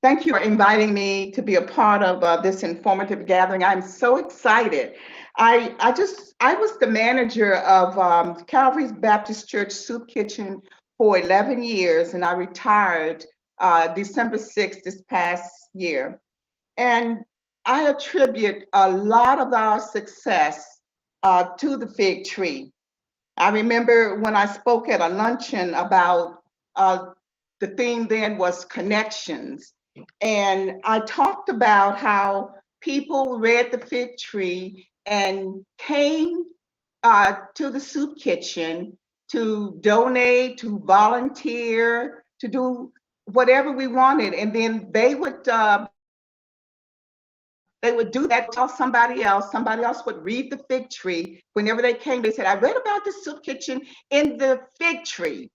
Thank you for inviting me to be a part of this informative gathering. I'm so excited. I was the manager of Calvary Baptist Church Soup Kitchen for 11 years, and I retired December 6th this past year. And I attribute a lot of our success to the fig tree. I remember when I spoke at a luncheon about uh, the theme then was connections. And I talked about how people read the fig tree and came to the soup kitchen to donate, to volunteer, to do whatever we wanted. And then they would do that, tell somebody else would read the fig tree. Whenever they came, they said, I read about the soup kitchen in the fig tree.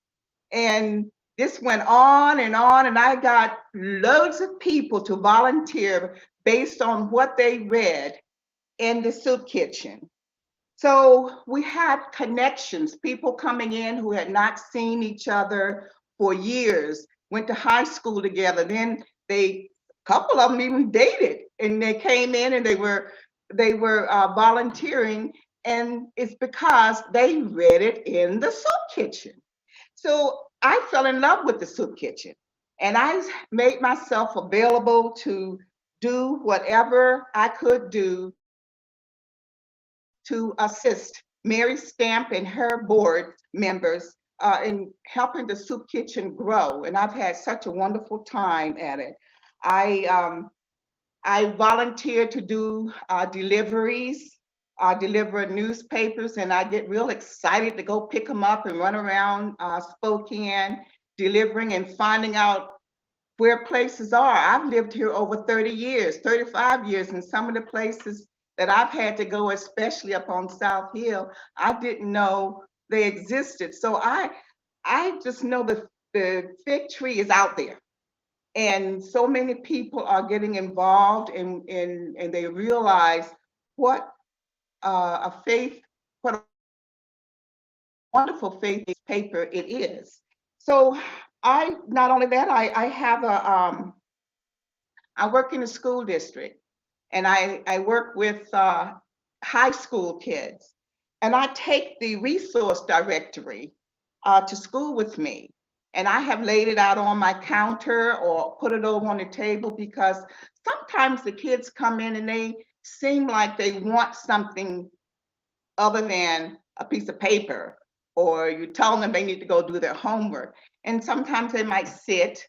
And this went on, and I got loads of people to volunteer based on what they read in the soup kitchen. So we had connections, people coming in who had not seen each other for years, went to high school together. Then a couple of them even dated, and they came in and they were volunteering, and it's because they read it in the soup kitchen. So I fell in love with the soup kitchen, and I made myself available to do whatever I could do to assist Mary Stamp and her board members in helping the soup kitchen grow. And I've had such a wonderful time at it. I I volunteer to do deliveries, deliver newspapers, and I get real excited to go pick them up and run around Spokane, delivering and finding out where places are. I've lived here over 30 years, 35 years, and some of the places that I've had to go, especially up on South Hill, I didn't know they existed. So I just know the fig tree is out there. And so many people are getting involved and they realize what a faith, what a wonderful faith paper it is. So I not only that, I have I work in a school district, and I work with high school kids, and I take the resource directory to school with me. And I have laid it out on my counter or put it over on the table because sometimes the kids come in and they seem like they want something other than a piece of paper, or you tell them they need to go do their homework. And sometimes they might sit,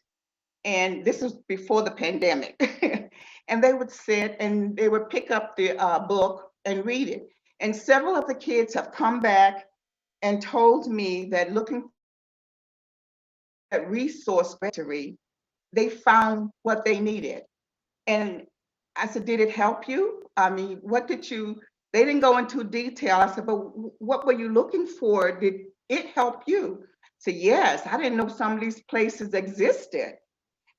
and this was before the pandemic, and they would sit and they would pick up the book and read it. And several of the kids have come back and told me that looking at resource directory, they found what they needed. And I said, did it help you? I mean, what did you, they didn't go into detail. I said, but what were you looking for? Did it help you? So yes, I didn't know some of these places existed.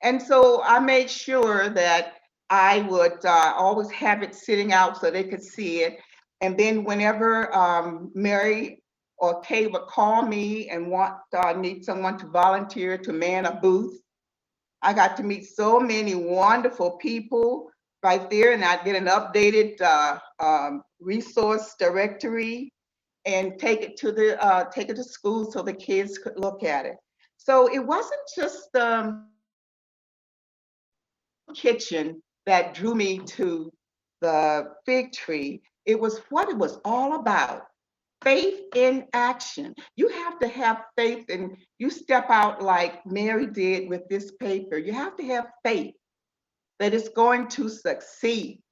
And so I made sure that I would always have it sitting out so they could see it. And then whenever Mary or Kay would call me and need someone to volunteer to man a booth, I got to meet so many wonderful people right there, and I get an updated resource directory and take it to school so the kids could look at it. So it wasn't just kitchen that drew me to the fig tree. It was what it was all about. Faith in action. You have to have faith, and you step out like Mary did with this paper. You have to have faith that it's going to succeed.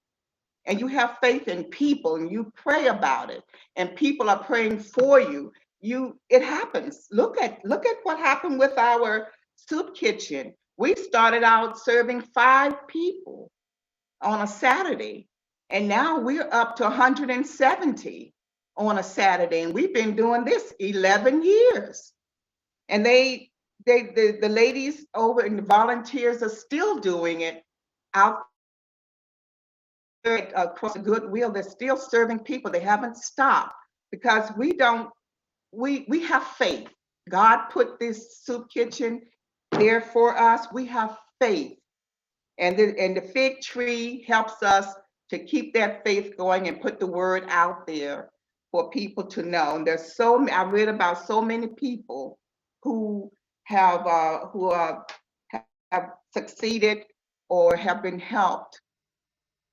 And you have faith in people, and you pray about it, and people are praying for you. It happens. Look at what happened with our soup kitchen. We started out serving 5 people on a Saturday, and now we're up to 170 on a Saturday, and we've been doing this 11 years. And the ladies over and the volunteers are still doing it out across the goodwill. They're still serving people. They haven't stopped because we have faith. God put this soup kitchen there for us. We have faith And the fig tree helps us to keep that faith going and put the word out there for people to know. And I read about so many people who have succeeded or have been helped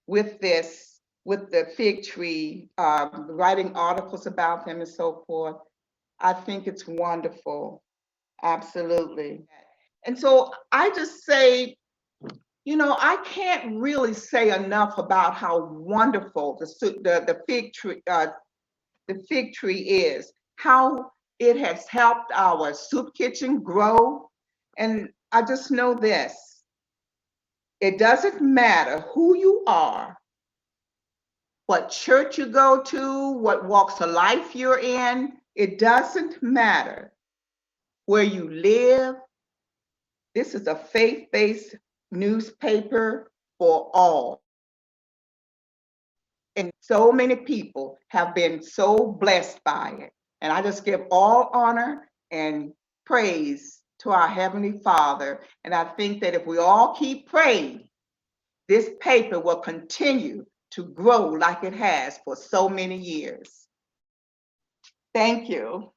with this, with the fig tree, writing articles about them and so forth. I think it's wonderful. Absolutely. And so I just say, I can't really say enough about how wonderful the fig tree is, how it has helped our soup kitchen grow. And I just know this: it doesn't matter who you are, what church you go to, what walks of life you're in. It doesn't matter where you live. This is a faith-based newspaper for all. And so many people have been so blessed by it. And I just give all honor and praise to our Heavenly Father. And I think that if we all keep praying, this paper will continue to grow like it has for so many years. Thank you.